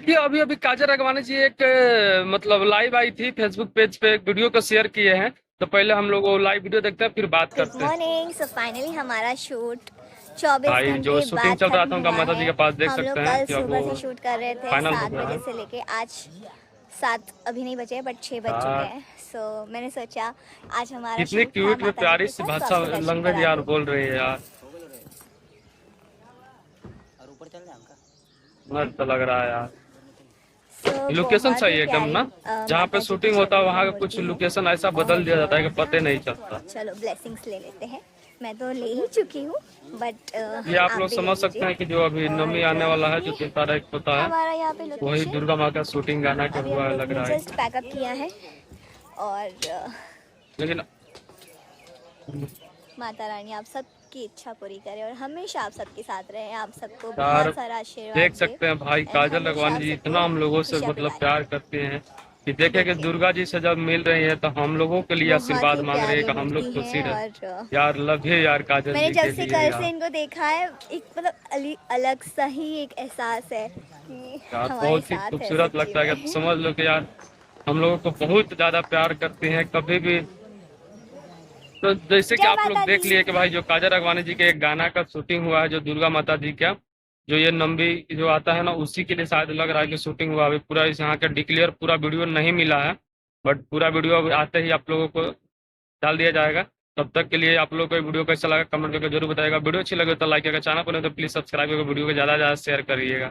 ये अभी अभी काजल राघवानी जी एक मतलब लाइव आई थी फेसबुक पेज पे, एक वीडियो को शेयर किए हैं। तो पहले हम लोग वो लाइव वीडियो देखते हैं फिर बात गुड करते हैं। मॉर्निंग। सो फाइनली हमारा शूट 24 भाई जो घंटे शूटिंग बाद चल रहा खत्म था उनका हुआ माता जी है। के पास देख हम सकते लोग हैं कल कि अब वो सुबह से शूट कर रहे थे फाइनल हो 7 गया बजे है। से लेके आज 7 अभी नहीं बजे बट 6 बज चुके यार हैं। सो मैंने सोचा आज हमारा कितनी शूट था क्यूट में माता जी प्यारी के सी साथ, तो भाषा आपको दर्शन लैंग्वेज करा यार दूँ। बोल रही है यार। मस्त लग रहा है यार। सो लोकेशन बहुत ही सही है एकदम प्यारी ना। जहाँ पे माता जी की शूटिंग होता है जगह है, वहाँ का कुछ मूर्ति है। लोकेशन ऐसा बदल और दिया जाता है कि पता ही नहीं चलता। चलो ब्लेसिंग्स ले लेते हैं। मैं तो ले ही चुकी हूँ बट ये आप आप लोग भी ले समझ सकते लीजिए। हैं कि जो अभी और नवमी आने वाला है, जो ये 3 तारीख को होता है, हमारा यहाँ पे वही लोकेशन। दुर्गा माँ का शूटिंग गाना का अभी हुआ हम है लोग लग ने रहा है। जस्ट पैकअप किया है और लेकिन माता रानी आप सबकी इच्छा पूरी करे और हमेशा आप सबके साथ रहे, आप सबको यार बहुत सारा आशीर्वाद देख दे सकते हैं भाई एंड काजल हमेशा राघवानी आप जी सबको इतना हम लोगों से खुशियाँ मतलब दिलाए। प्यार करते हैं कि देखे कि देखिए दुर्गा जी से जब मिल रही है तो हम लोगों के लिए बहुत आशीर्वाद ही मांग रहे हैं प्यारी कि हम मूर्ति लोग खुशी है। रहे। और यार लव है यार काजल मैंने जी जब के से लिए कल से यार। इनको देखा है एक मतलब अलग सा ही एक एहसास है कि यार हमारे बहुत ही साथ है खूबसूरत सच्ची लगता है कि में। समझ लो कि यार हम लोगों को बहुत ज्यादा प्यार करते हैं कभी भी। तो जैसे कि जय आप लोग माता दी। देख लिए कि भाई जो काजल राघवानी जी के एक गाना का शूटिंग हुआ है जो दुर्गा माता जी का, जो ये नंबी जो आता है ना, उसी के लिए शायद लग रहा है कि शूटिंग हुआ। अभी पूरा इस यहाँ का डिक्लेयर पूरा वीडियो नहीं मिला है, बट पूरा वीडियो अभी आते ही आप लोगों को डाल दिया जाएगा। तब तक के लिए आप लोगों को ये वीडियो कैसा लगा कमेंट करके जरूर बताएगा। वीडियो अच्छी लगे तो लाइक करेगा, चैनल पर नहीं तो प्लीज सब्सक्राइब करके वीडियो को ज्यादा से ज्यादा शेयर करिएगा।